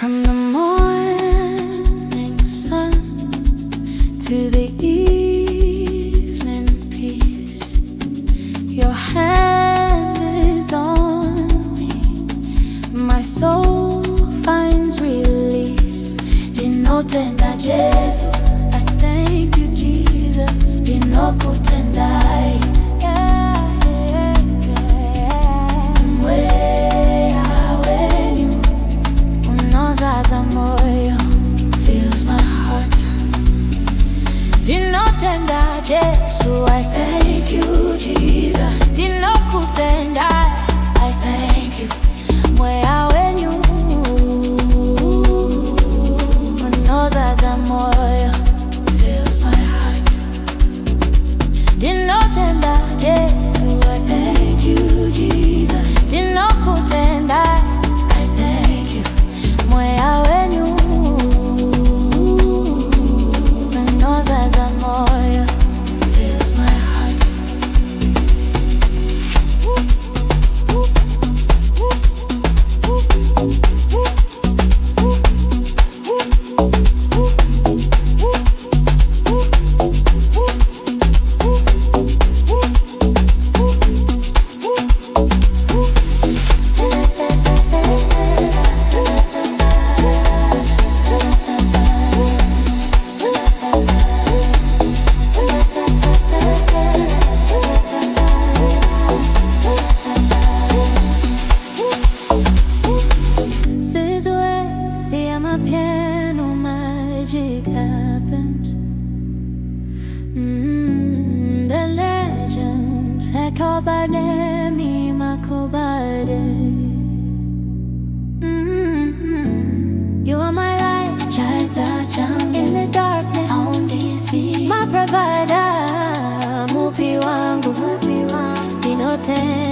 From the morning sun to the evening peace, your hand is on me. My soul finds release. Ndinotenda Jesu, I thank you Jesus. Ndinotenda. Ndinotenda Jesu, I thank you Jesus. Ndinokutenda, I thank you. Moya wenyu unozaza moyo, fills my heart. Ndinotenda Jesu, I thank you Jesus. Ndinokutenda, I thank you. Moya wenyu unozaza moyo, fills my heart. The Amapiano magic happens. The legends echo by name, You are my light, in the darkness. Only see my provider, mupi wangu, Ndinotenda.